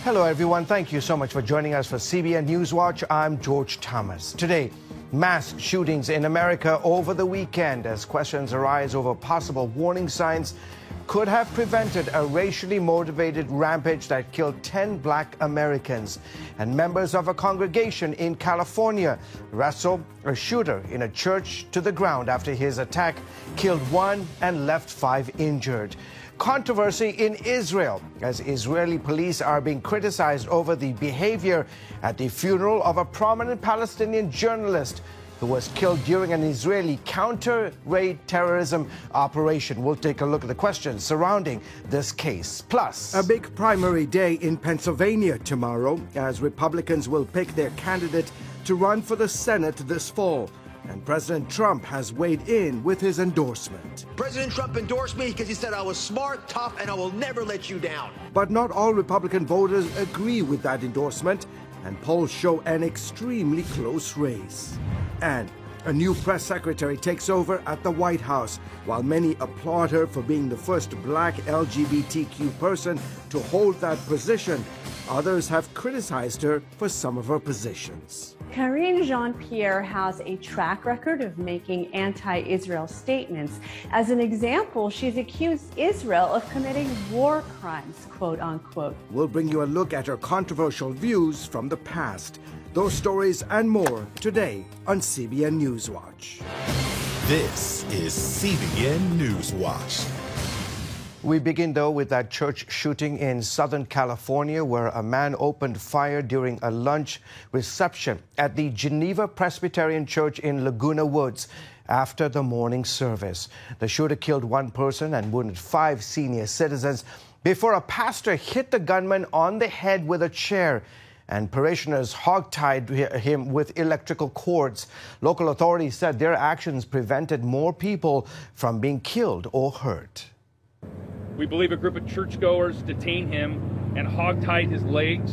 Hello, everyone. Thank you so much for joining us for CBN NewsWatch. I'm George Thomas. Today, mass shootings in America over the weekend as questions arise over possible warning signs could have prevented a racially motivated rampage that killed 10 black Americans. And members of a congregation in California wrestled a shooter in a church to the ground after his attack killed 1 and left 5 injured. Controversy in Israel as Israeli police are being criticized over the behavior at the funeral of a prominent Palestinian journalist who was killed during an Israeli counter-terrorism operation. We'll take a look at the questions surrounding this case. Plus, a big primary day in Pennsylvania tomorrow as Republicans will pick their candidate to run for the Senate this fall. And President Trump has weighed in with his endorsement. President Trump endorsed me because he said I was smart, tough, and I will never let you down. But not all Republican voters agree with that endorsement, and polls show an extremely close race. And a new press secretary takes over at the White House. While many applaud her for being the first black LGBTQ person to hold that position, others have criticized her for some of her positions. Karine Jean-Pierre has a track record of making anti-Israel statements. As an example, she's accused Israel of committing war crimes, quote unquote. We'll bring you a look at her controversial views from the past. Those stories and more today on CBN NewsWatch. This is CBN NewsWatch. We begin, though, with that church shooting in Southern California where a man opened fire during a lunch reception at the Geneva Presbyterian Church in Laguna Woods after the morning service. The shooter killed 1 person and wounded 5 senior citizens before a pastor hit the gunman on the head with a chair, and parishioners hogtied him with electrical cords. Local authorities said their actions prevented more people from being killed or hurt. We believe a group of churchgoers detained him and hogtied his legs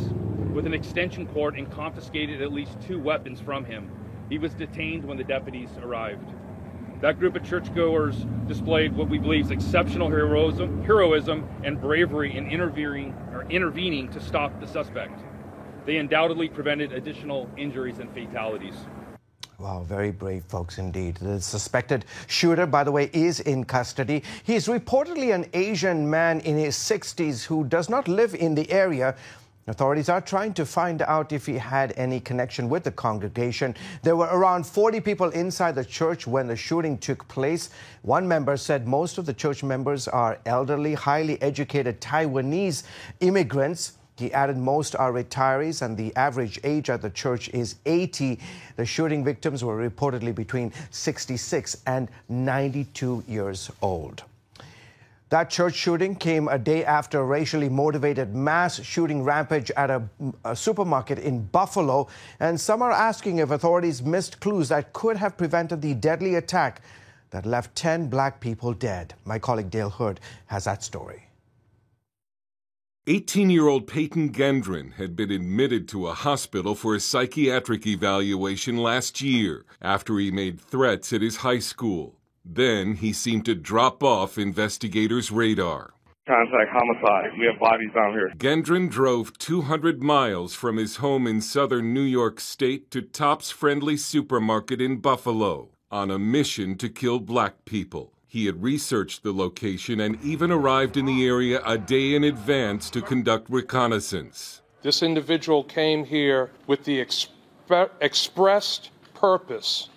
with an extension cord and confiscated at least 2 weapons from him. He was detained when the deputies arrived. That group of churchgoers displayed what we believe is exceptional heroism and bravery in intervening to stop the suspect. They undoubtedly prevented additional injuries and fatalities. Wow, very brave folks indeed. The suspected shooter, by the way, is in custody. He is reportedly an Asian man in his 60s who does not live in the area. Authorities are trying to find out if he had any connection with the congregation. There were around 40 people inside the church when the shooting took place. One member said most of the church members are elderly, highly educated Taiwanese immigrants. He added most are retirees and the average age at the church is 80. The shooting victims were reportedly between 66 and 92 years old. That church shooting came a day after a racially motivated mass shooting rampage at a supermarket in Buffalo, and some are asking if authorities missed clues that could have prevented the deadly attack that left 10 black people dead. My colleague Dale Hurd has that story. 18-year-old Peyton Gendron had been admitted to a hospital for a psychiatric evaluation last year after he made threats at his high school. Then he seemed to drop off investigators' radar. Contact homicide. We have bodies down here. Gendron drove 200 miles from his home in southern New York State to Tops Friendly Supermarket in Buffalo on a mission to kill black people. He had researched the location and even arrived in the area a day in advance to conduct reconnaissance. This individual came here with the expressed purpose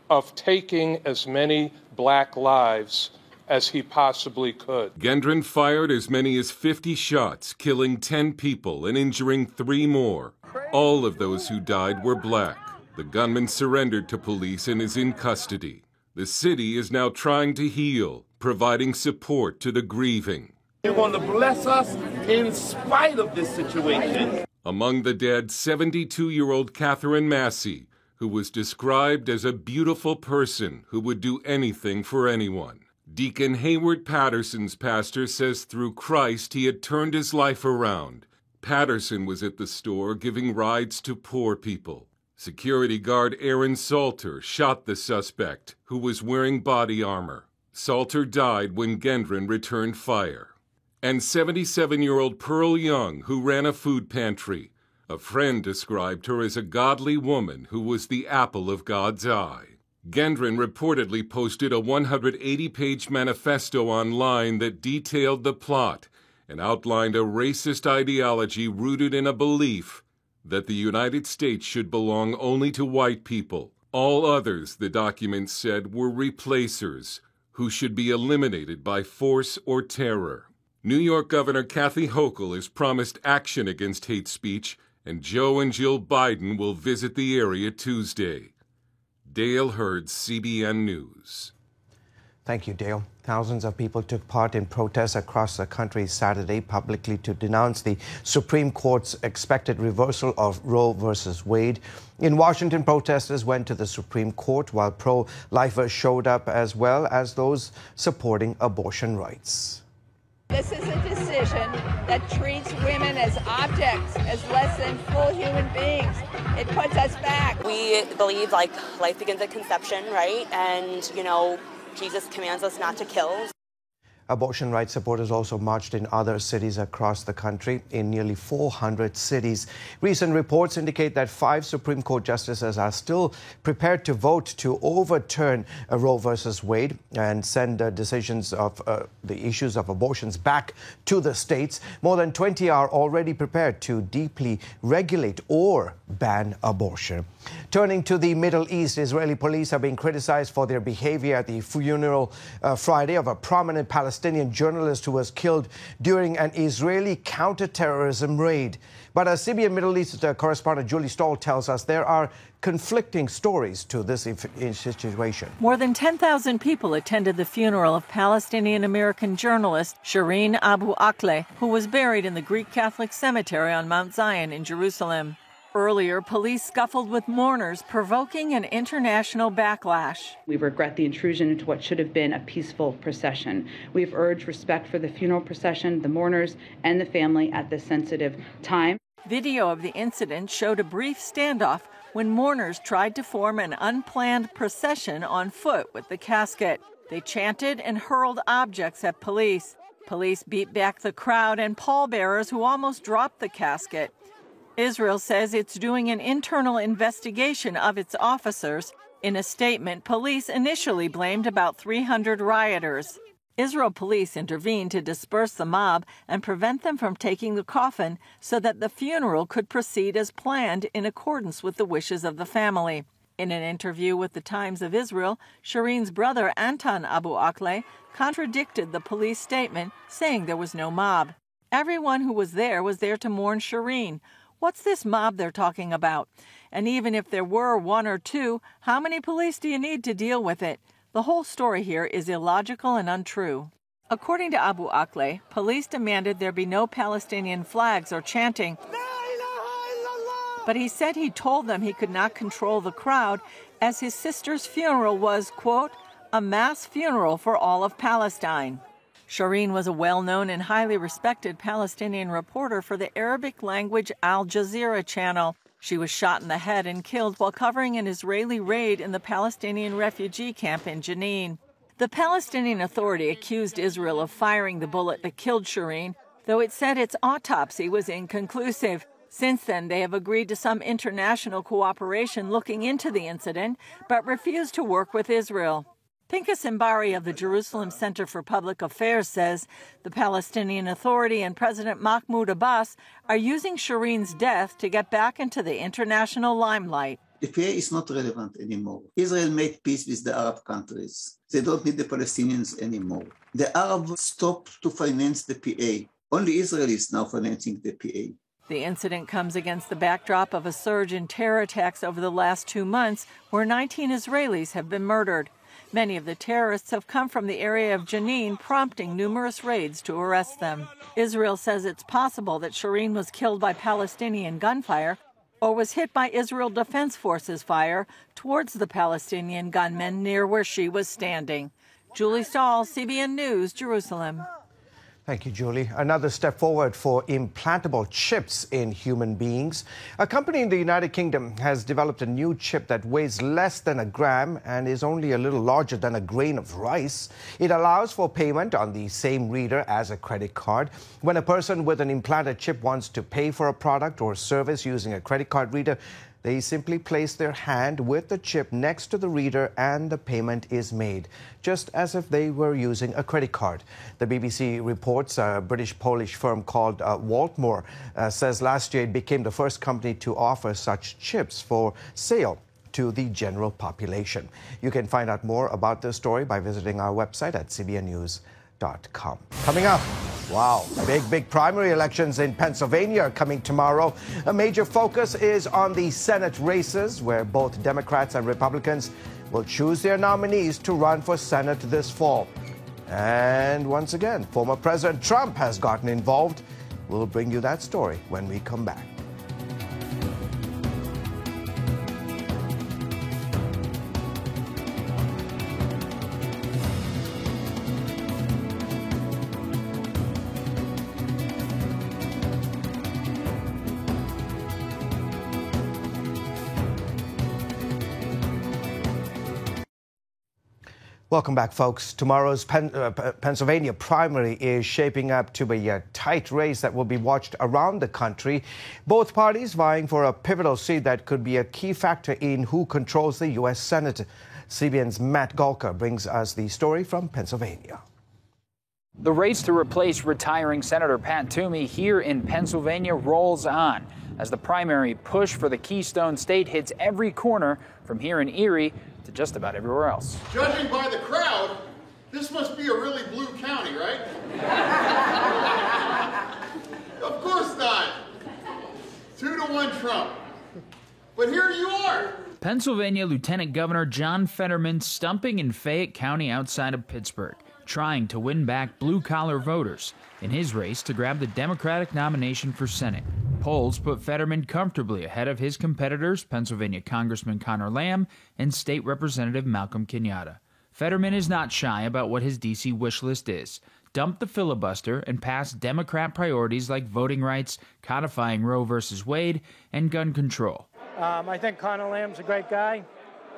of taking as many black lives as he possibly could. Gendron fired as many as 50 shots, killing 10 people and injuring 3 more. All of those who died were black. The gunman surrendered to police and is in custody. The city is now trying to heal, providing support to the grieving. You're going to bless us in spite of this situation. Among the dead, 72-year-old Catherine Massey, who was described as a beautiful person who would do anything for anyone. Deacon Hayward Patterson's pastor says through Christ he had turned his life around. Patterson was at the store giving rides to poor people. Security guard Aaron Salter shot the suspect, who was wearing body armor. Salter died when Gendron returned fire. And 77-year-old Pearl Young, who ran a food pantry. A friend described her as a godly woman who was the apple of God's eye. Gendron reportedly posted a 180-page manifesto online that detailed the plot and outlined a racist ideology rooted in a belief that the United States should belong only to white people. All others, the document said, were replacers who should be eliminated by force or terror. New York Governor Kathy Hochul has promised action against hate speech, and Joe and Jill Biden will visit the area Tuesday. Dale Hurd, CBN News. Thank you, Dale. Thousands of people took part in protests across the country Saturday publicly to denounce the Supreme Court's expected reversal of Roe versus Wade. In Washington, protesters went to the Supreme Court while pro-lifers showed up, as well as those supporting abortion rights. This is a decision that treats women as objects, as less than full human beings. It puts us back. We believe, life begins at conception, right? And, Jesus commands us not to kill. Abortion rights supporters also marched in other cities across the country, in nearly 400 cities. Recent reports indicate that 5 Supreme Court justices are still prepared to vote to overturn Roe versus Wade and send decisions of the issues of abortions back to the states. More than 20 are already prepared to deeply regulate or ban abortion. Turning to the Middle East, Israeli police are being criticized for their behavior at the funeral Friday of a prominent Palestinian journalist who was killed during an Israeli counter-terrorism raid. But as CBN Middle East correspondent Julie Stahl tells us, there are conflicting stories to this situation. More than 10,000 people attended the funeral of Palestinian-American journalist Shireen Abu Akleh, who was buried in the Greek Catholic cemetery on Mount Zion in Jerusalem. Earlier, police scuffled with mourners, provoking an international backlash. We regret the intrusion into what should have been a peaceful procession. We've urged respect for the funeral procession, the mourners, and the family at this sensitive time. Video of the incident showed a brief standoff when mourners tried to form an unplanned procession on foot with the casket. They chanted and hurled objects at police. Police beat back the crowd and pallbearers who almost dropped the casket. Israel says it's doing an internal investigation of its officers. In a statement, police initially blamed about 300 rioters. Israel police intervened to disperse the mob and prevent them from taking the coffin so that the funeral could proceed as planned in accordance with the wishes of the family. In an interview with the Times of Israel, Shireen's brother Anton Abu Akleh contradicted the police statement, saying there was no mob. Everyone who was there to mourn Shireen. What's this mob they're talking about? And even if there were 1 or 2, how many police do you need to deal with it? The whole story here is illogical and untrue. According to Abu Akleh, police demanded there be no Palestinian flags or chanting. But he said he told them he could not control the crowd as his sister's funeral was, quote, a mass funeral for all of Palestine. Shireen was a well-known and highly respected Palestinian reporter for the Arabic-language Al Jazeera channel. She was shot in the head and killed while covering an Israeli raid in the Palestinian refugee camp in Jenin. The Palestinian Authority accused Israel of firing the bullet that killed Shireen, though it said its autopsy was inconclusive. Since then, they have agreed to some international cooperation looking into the incident, but refused to work with Israel. Pinchas Imbari of the Jerusalem Center for Public Affairs says the Palestinian Authority and President Mahmoud Abbas are using Shireen's death to get back into the international limelight. The PA is not relevant anymore. Israel made peace with the Arab countries. They don't need the Palestinians anymore. The Arabs stopped to finance the PA. Only Israel is now financing the PA. The incident comes against the backdrop of a surge in terror attacks over the last 2 months, where 19 Israelis have been murdered. Many of the terrorists have come from the area of Jenin, prompting numerous raids to arrest them. Israel says it's possible that Shireen was killed by Palestinian gunfire or was hit by Israel Defense Forces fire towards the Palestinian gunmen near where she was standing. Julie Stahl, CBN News, Jerusalem. Thank you, Julie. Another step forward for implantable chips in human beings. A company in the United Kingdom has developed a new chip that weighs less than a gram and is only a little larger than a grain of rice. It allows for payment on the same reader as a credit card. When a person with an implanted chip wants to pay for a product or service using a credit card reader, they simply place their hand with the chip next to the reader and the payment is made, just as if they were using a credit card. The BBC reports a British-Polish firm called Waltmore says last year it became the first company to offer such chips for sale to the general population. You can find out more about this story by visiting our website at cbnnews.com. Coming up, wow, big primary elections in Pennsylvania are coming tomorrow. A major focus is on the Senate races, where both Democrats and Republicans will choose their nominees to run for Senate this fall. And once again, former President Trump has gotten involved. We'll bring you that story when we come back. Welcome back, folks. Tomorrow's Pennsylvania primary is shaping up to be a tight race that will be watched around the country. Both parties vying for a pivotal seat that could be a key factor in who controls the U.S. Senate. CBN's Matt Golka brings us the story from Pennsylvania. The race to replace retiring Senator Pat Toomey here in Pennsylvania rolls on as the primary push for the Keystone State hits every corner from here in Erie to just about everywhere else. Judging by the crowd, this must be a really blue county, right? Of course not. 2-1 Trump. But here you are. Pennsylvania Lieutenant Governor John Fetterman stumping in Fayette County outside of Pittsburgh, trying to win back blue-collar voters in his race to grab the Democratic nomination for Senate. Polls put Fetterman comfortably ahead of his competitors, Pennsylvania Congressman Connor Lamb and State Representative Malcolm Kenyatta. Fetterman is not shy about what his D.C. wish list is. Dump the filibuster and pass Democrat priorities like voting rights, codifying Roe v. Wade, and gun control. I think Connor Lamb's a great guy,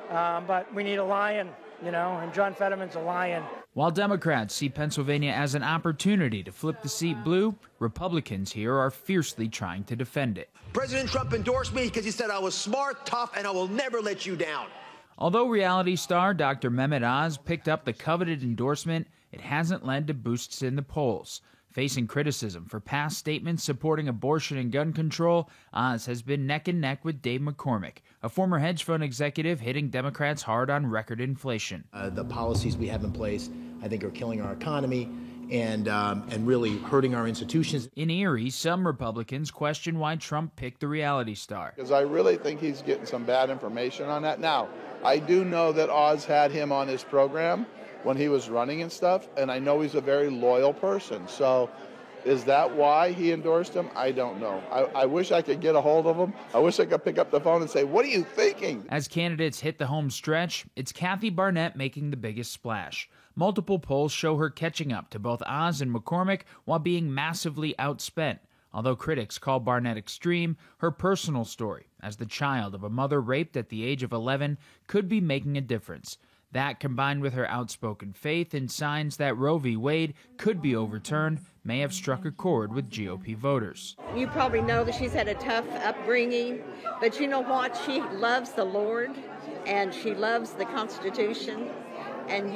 but we need a lion, and John Fetterman's a lion. While Democrats see Pennsylvania as an opportunity to flip the seat blue, Republicans here are fiercely trying to defend it. President Trump endorsed me because he said I was smart, tough, and I will never let you down. Although reality star Dr. Mehmet Oz picked up the coveted endorsement, it hasn't led to boosts in the polls. Facing criticism for past statements supporting abortion and gun control, Oz has been neck and neck with Dave McCormick, a former hedge fund executive hitting Democrats hard on record inflation. The policies we have in place, I think, are killing our economy and really hurting our institutions. In Erie, some Republicans question why Trump picked the reality star. Because I really think he's getting some bad information on that. Now, I do know that Oz had him on his program when he was running and stuff, and I know he's a very loyal person. So is that why he endorsed him? I don't know. I wish I could get a hold of him. I wish I could pick up the phone and say, what are you thinking? As candidates hit the home stretch, it's Kathy Barnett making the biggest splash. Multiple polls show her catching up to both Oz and McCormick while being massively outspent. Although critics call Barnett extreme, her personal story, as the child of a mother raped at the age of 11, could be making a difference. That, combined with her outspoken faith in signs that Roe v. Wade could be overturned, may have struck a chord with GOP voters. You probably know that she's had a tough upbringing, but you know what? She loves the Lord, and she loves the Constitution, and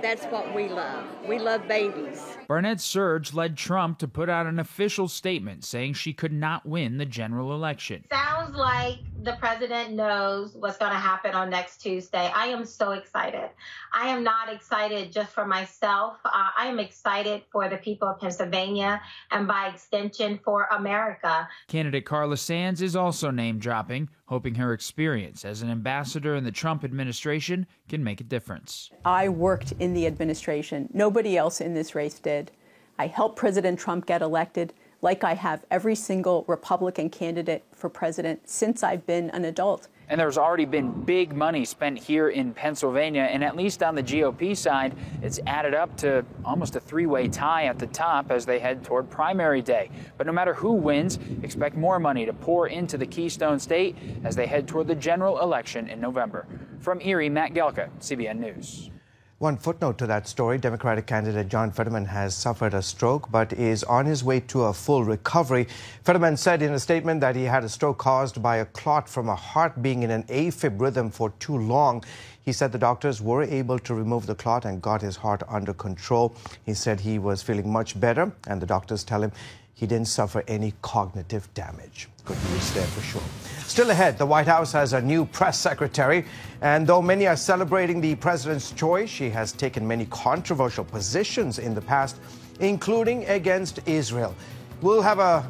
that's what we love. We love babies. Barnett's surge led Trump to put out an official statement saying she could not win the general election. Sounds like the president knows what's going to happen on next Tuesday. I am so excited. I am not excited just for myself. I am excited for the people of Pennsylvania and by extension for America. Candidate Carla Sands is also name-dropping, hoping her experience as an ambassador in the Trump administration can make a difference. I worked in the administration. Nobody else in this race did. I helped President Trump get elected, like I have every single Republican candidate for president since I've been an adult. And there's already been big money spent here in Pennsylvania, and at least on the GOP side, it's added up to almost a three-way tie at the top as they head toward primary day. But no matter who wins, expect more money to pour into the Keystone State as they head toward the general election in November. From Erie, Matt Gelka, CBN News. One footnote to that story, Democratic candidate John Fetterman has suffered a stroke but is on his way to a full recovery. Fetterman said in a statement that he had a stroke caused by a clot from a heart being in an AFib rhythm for too long. He said the doctors were able to remove the clot and got his heart under control. He said he was feeling much better, and the doctors tell him he didn't suffer any cognitive damage. Good news there for sure. Still ahead, the White House has a new press secretary, and though many are celebrating the president's choice, she has taken many controversial positions in the past, including against Israel. We'll have a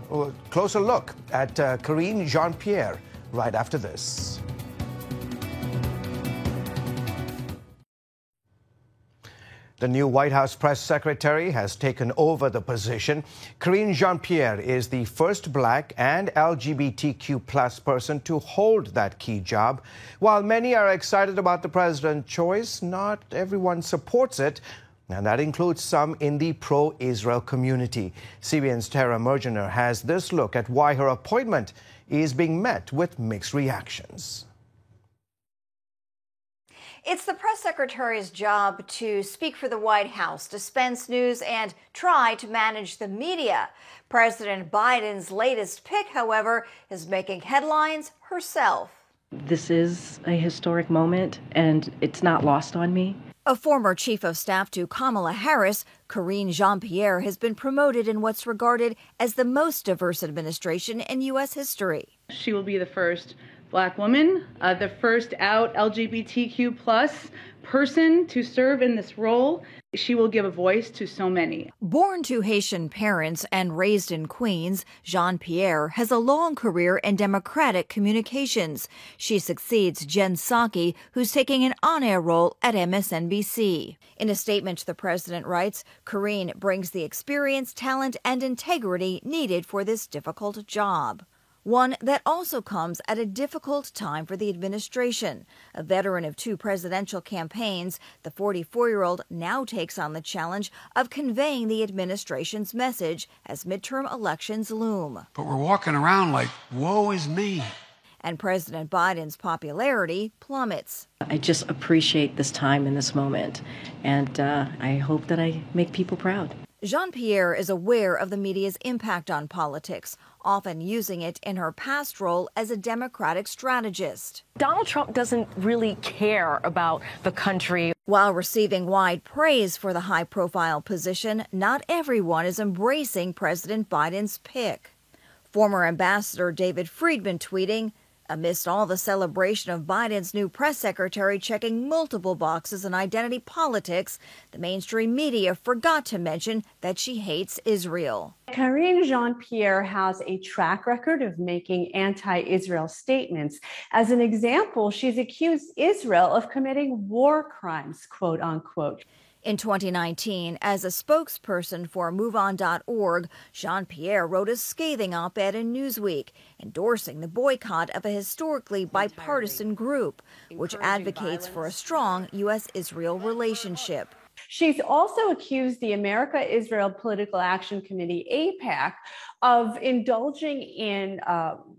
closer look at Karine Jean-Pierre right after this. The new White House press secretary has taken over the position. Karine Jean-Pierre is the first black and LGBTQ plus person to hold that key job. While many are excited about the president's choice, not everyone supports it, and that includes some in the pro-Israel community. CBN's Tara Mergener has this look at why her appointment is being met with mixed reactions. It's the press secretary's job to speak for the White House, dispense news, and try to manage the media. President Biden's latest pick, however, is making headlines herself. This is a historic moment, and it's not lost on me. A former chief of staff to Kamala Harris, Karine Jean-Pierre has been promoted in what's regarded as the most diverse administration in U.S. history. She will be the first Black woman, the first out LGBTQ plus person to serve in this role. She will give a voice to so many. Born to Haitian parents and raised in Queens, Jean-Pierre has a long career in Democratic communications. She succeeds Jen Psaki, who's taking an on-air role at MSNBC. In a statement, the president writes, Karine brings the experience, talent, and integrity needed for this difficult job. One that also comes at a difficult time for the administration. A veteran of 2 presidential campaigns, the 44-year-old now takes on the challenge of conveying the administration's message as midterm elections loom. But we're walking around like, woe is me. And President Biden's popularity plummets. I just appreciate this time and this moment, and I hope that I make people proud. Jean-Pierre is aware of the media's impact on politics, often using it in her past role as a Democratic strategist. Donald Trump doesn't really care about the country. While receiving wide praise for the high-profile position, not everyone is embracing President Biden's pick. Former Ambassador David Friedman tweeting, amidst all the celebration of Biden's new press secretary checking multiple boxes in identity politics, the mainstream media forgot to mention that she hates Israel. Karine Jean-Pierre has a track record of making anti-Israel statements. As an example, she's accused Israel of committing war crimes, quote unquote. In 2019, as a spokesperson for MoveOn.org, Jean-Pierre wrote a scathing op-ed in Newsweek, endorsing the boycott of a historically bipartisan group, which advocates for a strong U.S.-Israel relationship. She's also accused the America-Israel Political Action Committee, AIPAC, of indulging in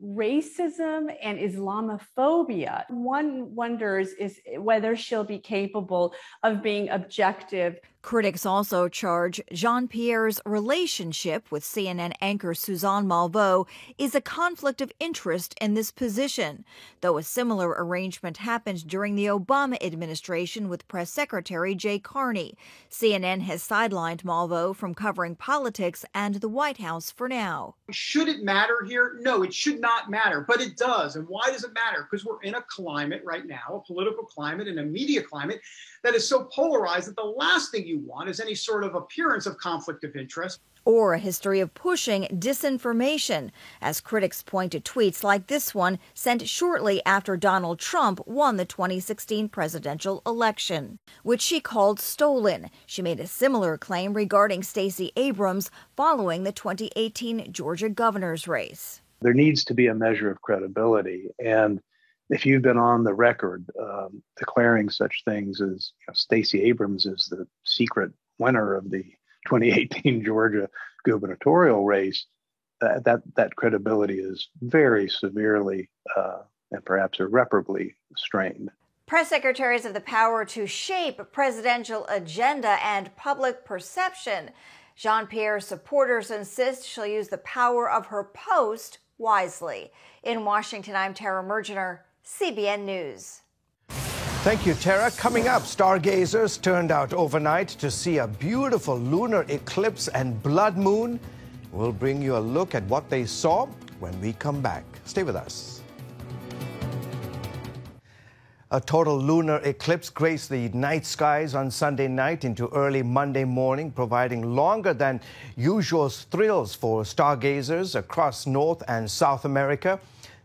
racism and Islamophobia. One wonders is whether she'll be capable of being objective. Critics also charge Jean-Pierre's relationship with CNN anchor Suzanne Malveaux is a conflict of interest in this position, though a similar arrangement happened during the Obama administration with Press Secretary Jay Carney. CNN has sidelined Malveaux from covering politics and the White House for now. Should it matter here? No, it should not matter, but it does. And why does it matter? Because we're in a climate right now, a political climate and a media climate that is so polarized that the last thing you want is any sort of appearance of conflict of interest. Or a history of pushing disinformation, as critics point to tweets like this one sent shortly after Donald Trump won the 2016 presidential election, which she called stolen. She made a similar claim regarding Stacey Abrams following the 2018 Georgia governor's race. There needs to be a measure of credibility, and if you've been on the record declaring such things as Stacey Abrams is the secret winner of the 2018 Georgia gubernatorial race, that credibility is very severely and perhaps irreparably strained. Press secretaries have the power to shape presidential agenda and public perception. Jean-Pierre's supporters insist she'll use the power of her post wisely. In Washington, I'm Tara Mergener, CBN News. Thank you, Tara. Coming up, stargazers turned out overnight to see a beautiful lunar eclipse and blood moon. We'll bring you a look at what they saw when we come back. Stay with us. A total lunar eclipse graced the night skies on Sunday night into early Monday morning, providing longer than usual thrills for stargazers across North and South America.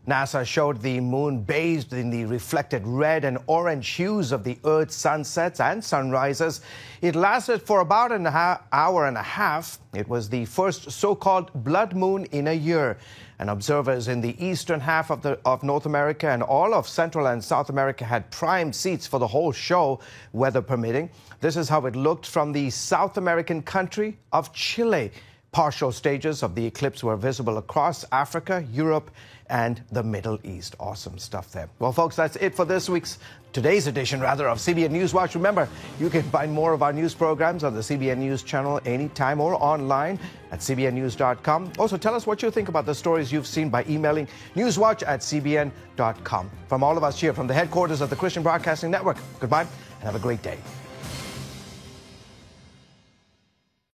NASA showed the moon bathed in the reflected red and orange hues of the Earth's sunsets and sunrises. It lasted for about an hour and a half. It was the first so-called blood moon in a year. And observers in the eastern half of North America and all of Central and South America had prime seats for the whole show, weather permitting. This is how it looked from the South American country of Chile. Partial stages of the eclipse were visible across Africa, Europe, and the Middle East. Awesome stuff there. Well, folks, that's it for today's edition of CBN NewsWatch. Remember, you can find more of our news programs on the CBN News channel anytime or online at cbnnews.com. Also, tell us what you think about the stories you've seen by emailing newswatch@cbn.com. From all of us here from the headquarters of the Christian Broadcasting Network, goodbye and have a great day.